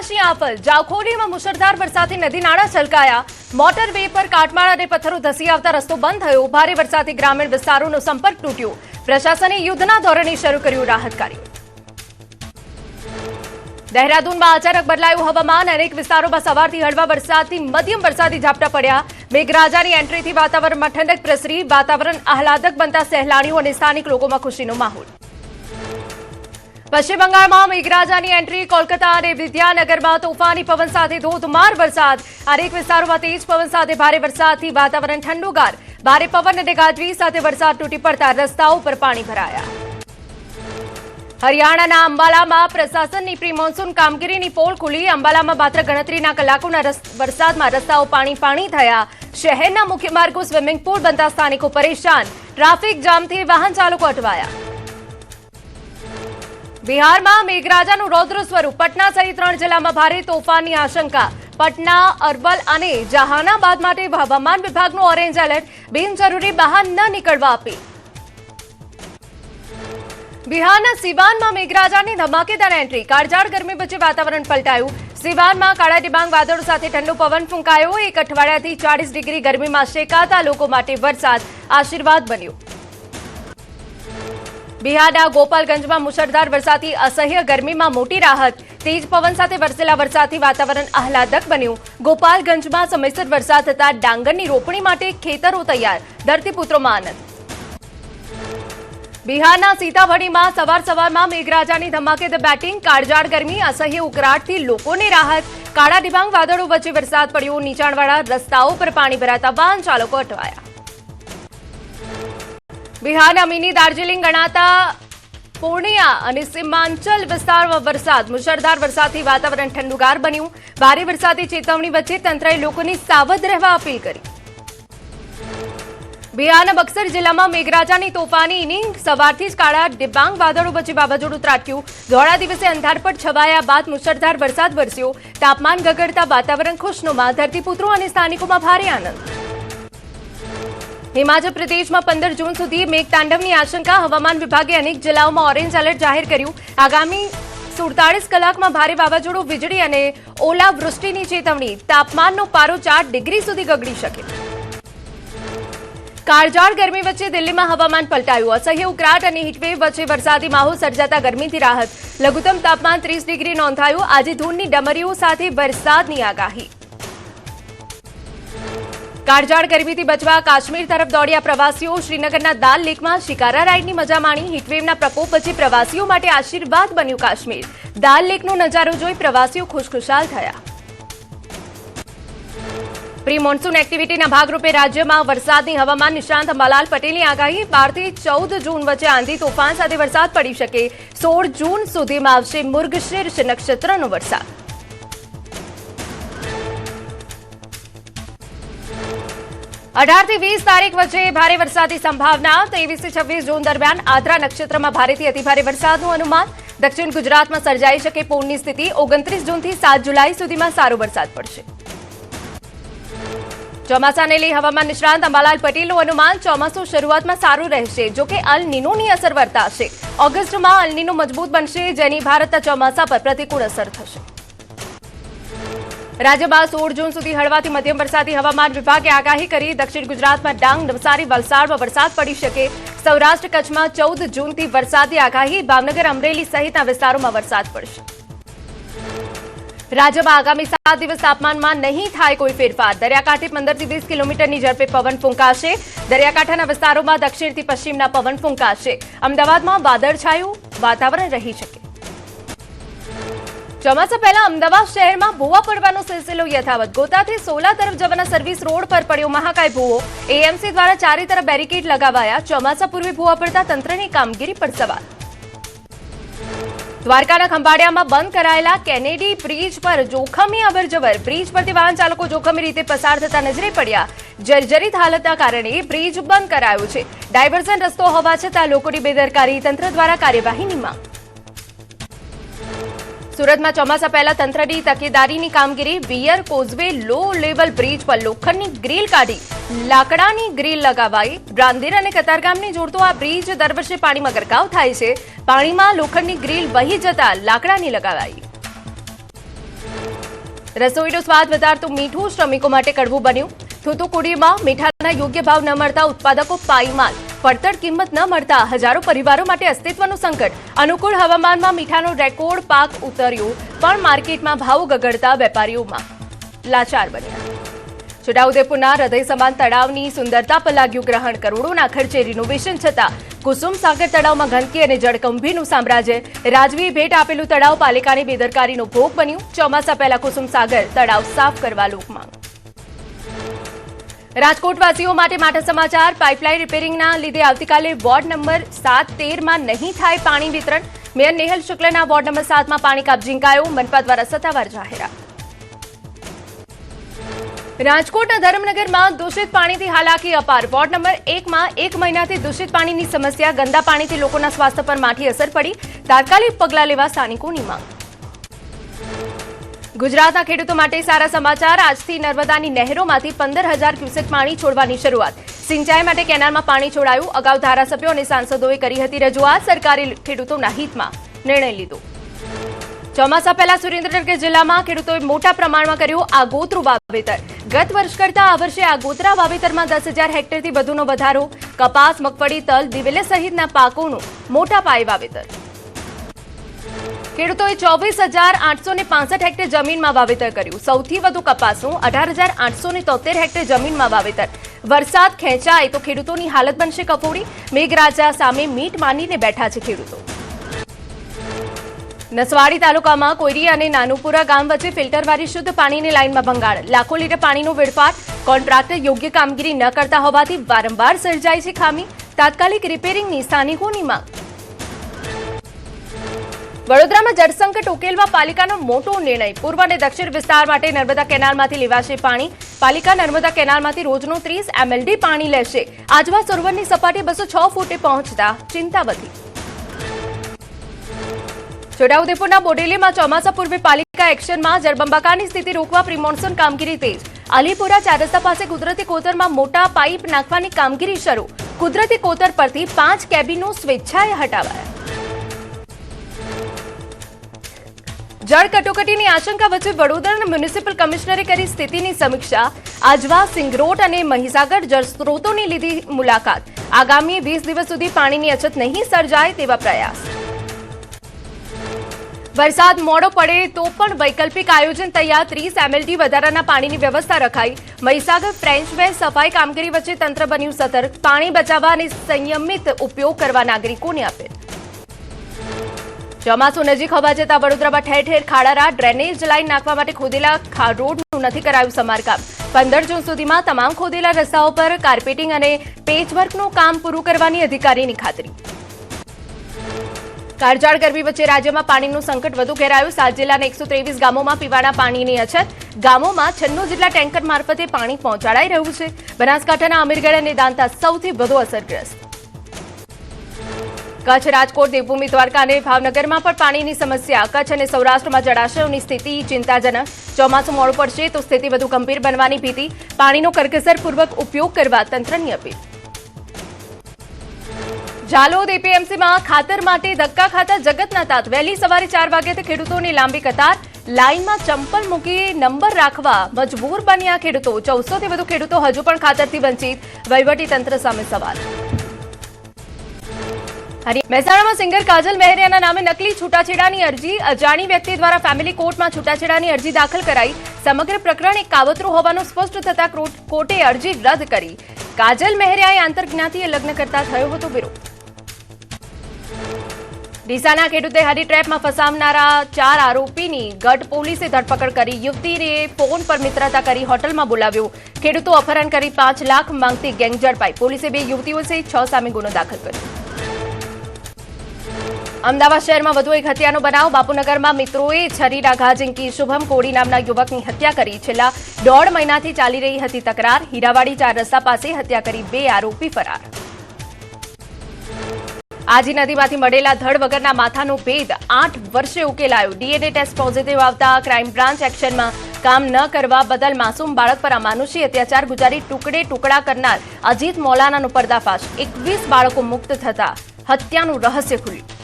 આકાશની આફલ જાખોડીમાં મુશળધાર વરસાદથી નદી નાળા છલકાયા મોટર વે પર કાટમાળ અને પથ્થરો ધસી આવતા રસ્તો બંધ થયો ભારે વરસાદથી ગ્રામીણ વિસ્તારોનો સંપર્ક તૂટ્યો પ્રશાસને યુદ્ધના ધોરણે શરૂ કર્યું રાહત કાર્ય દહેરાદૂનમાં અચાનક બદલાયું હવામાન અનેક વિસ્તારોમાં સવારથી હળવા વરસાદથી મધ્યમ વરસાદી ઝાપટા પડ્યા મેઘરાજાની એન્ટ્રીથી વાતાવરણમાં ઠંડક પ્રસરી વાતાવરણ આહલાદક બનતા સહેલાણીઓ અને સ્થાનિક લોકોમાં ખુશીનો માહોલ પશ્ચિમ બંગાળમાં મેઘરાજાની એન્ટ્રી કોલકાતા અને વિદ્યાનગરમાં તોફાની પવન સાથે ધોધમાર વરસાદ અનેક વિસ્તારોમાં તેજ પવન સાથે ભારે વરસાદથી વાતાવરણ ઠંડુગાર ભારે પવન અને ગાજવીજ સાથે વરસાદ તૂટી પડતા રસ્તાઓ પર પાણી ભરાયા હરિયાણાના અંબાલામાં પ્રશાસનની પ્રી મોન્સૂન કામગીરીની પોલ ખુલી અંબાલામાં માત્ર ગણતરીના કલાકોના વરસાદમાં રસ્તાઓ પાણી થયા શહેરના મુખ્ય માર્ગો સ્વિમિંગ પૂલ બનતા સ્થાનિકો પરેશાન ટ્રાફિક જામથી વાહન ચાલકો અટવાયા બિહારમાં મેઘરાજાનું રૌદ્ર સ્વરૂપ પટના સહિત 3 જિલ્લામાં ભારે તોફાનની આશંકા પટના અરવલ અને જહાનાબાદ માટે હવામાન વિભાગનું ઓરેન્જ એલર્ટ બિનજરૂરી બહાર ન નીકળવા અપીલ બિહારના સિવાનમાં મેઘરાજાની ધમાકેદાર એન્ટ્રી કાળઝાળ ગરમી વચ્ચે વાતાવરણ પલટાયું સિવાનમાં કાળા ડિબાંગ વાદળો સાથે ઠંડો પવન ફૂંકાયો એક અઠવાડિયાથી 40 ડિગ્રી ગરમીમાં શેકાતા લોકો માટે વરસાદ આશીર્વાદ બન્યો બિહારના ગોપાલગંજમાં મુશળધાર વરસાદથી અસહ્ય ગરમીમાં મોટી રાહત તેજ પવન સાથે વરસેલા વરસાદથી વાતાવરણ આહલાદક બન્યું ગોપાલગંજમાં સમયસર વરસાદ થતા ડાંગરની રોપણી માટે ખેતરો તૈયાર ધરતીપુત્રોમાં આનંદ બિહારના સીતામઢીમાં સવારમાં મેઘરાજાની ધમાકેદાર બેટિંગ કાળઝાળ ગરમી અસહ્ય ઉકળાટથી લોકોને રાહત કાળા ડિબાંગ વાદળો વચ્ચે વરસાદ પડ્યો નીચાણવાળા રસ્તાઓ પર પાણી ભરાતા વાહન ચાલકો અટવાયા બિહારના મિની દાર્જિલિંગ ગણાતા પૂર્ણિયા અને સીમાંચલ વિસ્તારમાં વરસાદ મુશળધાર વરસાદથી વાતાવરણ ઠંડુગાર બન્યું ભારે વરસાદની ચેતવણી વચ્ચે તંત્રએ લોકોને સાવધ રહેવા અપીલ કરી બિહારના બક્સર જિલ્લામાં મેઘરાજાની તોફાની ઇનિંગ સવારથી જ કાળા ડિબાંગ વાદળો વચ્ચે વાવાઝોડું ત્રાટક્યું ધોળા દિવસે અંધારપટ છવાયા બાદ મુશળધાર વરસાદ વરસ્યો તાપમાન ગગડતા વાતાવરણ ખુશનુમા ધરતીપુત્રો અને સ્થાનિકોમાં ભારે આનંદ હિમાચલ પ્રદેશમાં 15 જૂન સુધી મેઘતાંડવની આશંકા હવામાન વિભાગે અનેક જિલ્લાઓમાં ઓરેન્જ એલર્ટ જાહેર કર્યું આગામી 47 કલાકમાં ભારે વાવાઝોડું વીજળી અને ઓલાવૃષ્ટિની ચેતવણી તાપમાનનો પારો 4 ડિગ્રી સુધી ગગડી શકે કાળઝાળ ગરમી વચ્ચે દિલ્હીમાં હવામાન પલટાયું અસહ્ય ઉકળાટ અને હીટવેવ વચ્ચે વરસાદી માહોલ સર્જાતા ગરમીથી રાહત લઘુત્તમ તાપમાન 30 ડિગ્રી નોંધાયું આજે ધૂળની ડમરીઓ સાથે વરસાદની આગાહી કાળઝાળ ગરમીથી બચવા કાશ્મીર તરફ દોડ્યા પ્રવાસીઓ શ્રીનગરના દાલ લેકમાં શિકારા રાઇડની મજા માણી હીટવેવના પ્રકોપ વચ્ચે પ્રવાસીઓ માટે આશીર્વાદ બન્યું કાશ્મીર દાલ લેકનો નજારો જોઈ પ્રવાસીઓ ખુશખુશાલ થયા પ્રી મોન્સૂન એક્ટિવિટીના ભાગરૂપે રાજ્યમાં વરસાદની હવામાન નિષ્ણાંત અંબાલાલ પટેલની આગાહી 12 થી 14 જૂન વચ્ચે આંધી તોફાન સાથે વરસાદ પડી શકે 16 જૂન સુધીમાં આવશે મૃગશીર્ષ નક્ષત્રનો વરસાદ 18 થી 20 તારીખ વચ્ચે ભારે વરસાદની સંભાવના 23 થી 26 જૂન દરમિયાન આદ્રા નક્ષત્રમાં ભારેથી અતિભારે વરસાદનું અનુમાન દક્ષિણ ગુજરાતમાં સર્જાઈ શકે પૂરની સ્થિતિ 29 જૂનથી 7 જુલાઈ સુધીમાં સારો વરસાદ પડશે ચોમાસાને લઈ હવામાન નિષ્ણાંત અંબાલાલ પટેલનું અનુમાન ચોમાસું શરૂઆતમાં સારું રહેશે જોકે અલ નીનોની અસર વર્તાશે ઓગસ્ટમાં અલ નીનો મજબૂત બનશે જેની ભારતના ચોમાસા પર પ્રતિકૂળ અસર થશે રાજ્યમાં 16 જૂન સુધી હળવાથી મધ્યમ વરસાદી હવામાન વિભાગે આગાહી કરી દક્ષિણ ગુજરાતમાં ડાંગ નવસારી વલસાડમાં વરસાદ પડી શકે સૌરાષ્ટ્ર કચ્છમાં 14 જૂનથી વરસાદની આગાહી ભાવનગર અમરેલી સહિતના વિસ્તારોમાં વરસાદ પડશે રાજ્યમાં આગામી 7 દિવસ તાપમાનમાં નહીં થાય કોઈ ફેરફાર દરિયાકાંઠે 15 થી 20 કિલોમીટરની ઝડપે પવન ફૂંકાશે દરિયાકાંઠાના વિસ્તારોમાં દક્ષિણથી પશ્ચિમના પવન ફૂંકાશે અમદાવાદમાં વાદળછાયું વાતાવરણ રહી શકે ચોમાસા પહેલા અમદાવાદ શહેરમાં ભૂવા પડવાનો સિલસિલો યથાવત ગોતાથી સોલા તરફ જવાના સર્વિસ રોડ પર પડ્યો મહાકાય ભૂવો એએમસી દ્વારા ચારે તરફ બેરિકેડ લગાવાયા ચોમાસા પૂર્વે ભૂવા પડતા તંત્રની કામગીરી પર સવાલ દ્વારકાના ખંભાળિયામાં બંધ કરાયેલા કેનેડી બ્રિજ પર જોખમી અવરજવર બ્રિજ પરથી વાહન ચાલકો જોખમી રીતે પસાર થતા નજરે પડ્યા જર્જરિત હાલતના કારણે બ્રિજ બંધ કરાયો છે ડાયવર્ઝન રસ્તો હોવા છતાં લોકોની બેદરકારી તંત્ર દ્વારા કાર્યવાહીની માંગ સુરતમાં ચોમાસા પહેલા તંત્રની તકેદારીની કામગીરી weir causeway low level bridge પર લોખંડની ગ્રીલ કાઢી લાકડાની ગ્રીલ લગાવાઈ બ્રાંદેર અને કતારગામને જોડતો આ બ્રિજ દર વર્ષે પાણીમાં ગરકાવ થાય છે પાણીમાં લોખંડની ગ્રીલ વહી જતા લાકડાની લગાવાઈ રસોઈનો સ્વાદ વધારતું મીઠું શ્રમિકો માટે કડવું બન્યું. થૂથુકુડીમાં મીઠાના યોગ્ય ભાવ ન મળતા ઉત્પાદકો પાયમાલ. પડતર કિંમત ન મળતા હજારો પરિવારો માટે અસ્તિત્વનું સંકટ. અનુકૂળ હવામાનમાં મીઠાનો રેકોર્ડ પાક ઉતર્યો, પણ માર્કેટમાં ભાવ ગગડતા વેપારીઓમાં લાચાર બન્યા. છોટાઉદેપુરના હૃદય સમાન તળાવની સુંદરતા પર લાગ્યું ગ્રહણ. કરોડોના ખર્ચે રિનોવેશન છતાં કુસુમ સાગર તળાવમાં ગંદકી અને જળકંભીનું સામ્રાજ્ય. રાજવીએ ભેટ આપેલું તળાવ પાલિકાની બેદરકારીનો ભોગ બન્યું. ચોમાસા પહેલા કુસુમ સાગર તળાવ સાફ કરવા લોકમાંગ. રાજકોટવાસીઓ માટે માઠા સમાચાર. પાઇપલાઇન રિપેરિંગના લીધે આવતીકાલે વોર્ડ નંબર 7-13માં નહીં થાય પાણી વિતરણ. મેયર નેહલ શુક્લના વોર્ડ નંબર 7માં પાણી કાપ ઝીંકાયો. મનપા દ્વારા સત્તાવાર જાહેરાત. રાજકોટના ધર્મનગરમાં દૂષિત પાણીથી હાલાકી અપાર. વોર્ડ નંબર 1માં 1 મહિનાથી દૂષિત પાણીની સમસ્યા. ગંદા પાણીથી લોકોના સ્વાસ્થ્ય પર માઠી અસર પડી. તાત્કાલિક પગલાં લેવા સ્થાનિકોની માંગ. ગુજરાતના ખેડૂતો માટે સારા સમાચાર. આજથી નર્મદાની નહેરોમાંથી 15,000 ક્યુસેક પાણી છોડવાની શરૂઆત. સિંચાઈ માટે કેનાલમાં પાણી છોડાયું. અગાઉ ધારાસભ્યો અને સાંસદોએ કરી હતી રજૂઆત. સરકારે ખેડૂતોના હિતમાં નિર્ણય લીધો. ચોમાસા પહેલા સુરેન્દ્રનગર જિલ્લામાં ખેડૂતોએ મોટા પ્રમાણમાં કર્યું આગોતરું વાવેતર. ગત વર્ષ કરતા આ વર્ષે આગોતરા વાવેતરમાં 10,000 હેક્ટરથી વધુનો વધારો. કપાસ, મગફળી, તલ, દિવેલા સહિતના પાકોનું મોટા પાયે વાવેતર. ખેડૂતોએ 24,865 હેક્ટર જમીનમાં વાવેતર કર્યું. સૌથી વધુ કપાસનું 18,873 હેક્ટર જમીનમાં વાવેતર. વરસાદ ખેંચાય તો ખેડૂતોની હાલત બનશે કફોડી. મેઘરાજા સામે મીટ માનીને બેઠા છે ખેડૂતો. નસવાડી તાલુકામાં કોયરી અને નાનુપુરા ગામ વચ્ચે ફિલ્ટરવાળી શુદ્ધ પાણીની લાઇનમાં ભંગાણ. લાખો લીટર પાણીનો વેડફાટ. કોન્ટ્રાક્ટર યોગ્ય કામગીરી ન કરતા હોવાથી વારંવાર સર્જાય છે ખામી. તાત્કાલિક રિપેરિંગની સ્થાનિકોની માંગ. વડોદરામાં જળસંકટ ઉકેલવા પાલિકાનો મોટો નિર્ણય. પૂર્વ અને દક્ષિણ વિસ્તાર માટે નર્મદા કેનાલમાંથી લેવાશે પાણી. પાલિકા નર્મદા કેનાલમાંથી રોજનું 30 MLD પાણી લેશે. આજવા સરોવરની સપાટી 206 ફૂટે પહોંચતા ચિંતા વધી. છોટાઉદેપુરના બોડેલીમાં ચોમાસા પૂર્વે પાલિકા એક્શનમાં. જળબંબાકારની સ્થિતિ રોકવા પ્રિમોન્સૂન કામગીરી તેજ. અલીપુરા 4 રસ્તા પાસે કુદરતી કોતરમાં મોટા પાઇપ નાખવાની કામગીરી શરૂ. કુદરતી કોતર પરથી 5 કેબિનો સ્વેચ્છાએ હટાવાયા. જળ કટોકટીની આશંકા વચ્ચે વડોદરા મ્યુનિસિપલ કમિશનરે કરી સ્થિતિની સમીક્ષા. આજવા, સિંગરોટ અને મહીસાગર જળસ્ત્રોતોની લીધી મુલાકાત. આગામી 20 દિવસ સુધી પાણીની અછત નહીં સર્જાય તેવા પ્રયાસ. વરસાદ મોડો પડે તો પણ વૈકલ્પિક આયોજન તૈયાર. 30 MLD વધારાના પાણીની વ્યવસ્થા રખાઈ. મહીસાગર ફ્રેન્ચ વે સફાઈ કામગીરી વચ્ચે તંત્ર બન્યું સતર્ક. પાણી બચાવવા અને સંયમિત ઉપયોગ કરવા નાગરિકોને અપીલ. ચોમાસું નજીક હોવા છતાં વડોદરામાં ઠેર ઠેર ખાડારા. ડ્રેનેજ લાઇન નાખવા માટે ખોદેલા રોડનું નથી કરાયું સમારકામ. 15 જૂન સુધીમાં તમામ ખોદેલા રસ્તાઓ પર કાર્પેટિંગ અને પેચવર્કનું કામ પૂરું કરવાની અધિકારીની ખાતરી. કાળઝાળ ગરમી વચ્ચે રાજ્યમાં પાણીનું સંકટ વધુ ઘેરાયું. 7 જિલ્લાના 123 ગામોમાં પીવાના પાણીની અછત. ગામોમાં 96 જેટલા ટેન્કર મારફતે પાણી પહોંચાડાઈ રહ્યું છે. બનાસકાંઠાના અમીરગઢ અને દાંતા સૌથી વધુ અસરગ્રસ્ત. કચ્છ, રાજકોટ, દેવભૂમિ, દ્વારકા અને ભાવનગરમાં પણ પાણીની સમસ્યા. કચ્છ અને સૌરાષ્ટ્રમાં જળાશયોની સ્થિતિ ચિંતાજનક. ચોમાસું મોડું પડશે તો સ્થિતિ વધુ ગંભીર બનવાની ભીતિ. પાણીનો કરકસરપૂર્વક ઉપયોગ કરવા તંત્રની અપીલ. ઝાલોદ એપીએમસીમાં ખાતર માટે ધક્કા ખાતા જગતના તાત. વહેલી સવારે 4 વાગ્યાથી ખેડૂતોની લાંબી કતાર. લાઇનમાં ચંપલ મૂકી નંબર રાખવા મજબૂર બન્યા ખેડૂતો. 400થી વધુ ખેડૂતો હજુ પણ ખાતરથી વંચિત. વહીવટી તંત્ર સામે સવાલ. મહેસાણામાં સિંગર કાજલ મહેરિયાના નામે નકલી છૂટાછેડાની અરજી. અજાણી વ્યક્તિ દ્વારા ફેમિલી કોર્ટમાં છૂટાછેડાની અરજી દાખલ કરાઈ. સમગ્ર પ્રકરણ એક કાવતરું હોવાનું સ્પષ્ટ થતા કોર્ટે અરજી રદ કરી. કાજલ મહેરિયાએ આંતરજ્ઞાતીય લગ્ન કરતા થયો હતો વિરોધ. ડીસાના ખેડૂતે હની ટ્રેપમાં ફસાવનારા 4 આરોપીની ગઢ પોલીસે ધરપકડ કરી. યુવતીને ફોન પર મિત્રતા કરી હોટલમાં બોલાવ્યો. ખેડૂતો અપહરણ કરી 5 લાખ માંગતી ગેંગ ઝડપાઈ. પોલીસે 2 યુવતીઓ સહિત 6 સામે ગુનો દાખલ કર્યો. અમદાવાદ શહેરમાં વધુ એક હત્યાનો બનાવ. બાપુનગરમાં મિત્રોએ છરીના ઘા ઝીંકી શુભમ કોડી નામના યુવકની હત્યા કરી. છેલ્લા 1.5 મહિનાથી ચાલી રહી હતી તકરાર. હીરાવાડી 4 રસ્તા પાસે હત્યા કરી. 2 આરોપી ફરાર. આજી નદીમાંથી મળેલા ધડ વગરના માથાનો ભેદ 8 વર્ષે ઉકેલાયો. ડીએનએ ટેસ્ટ પોઝિટિવ આવતા ક્રાઇમ બ્રાન્ચ એક્શનમાં. કામ ન કરવા બદલ માસૂમ બાળક પર અમાનુષી અત્યાચાર ગુજારી ટુકડા કરનાર અજીત મૌલાનાનો પર્દાફાશ. 21 બાળકો મુક્ત થતા હત્યાનું રહસ્ય ખુલ્યું.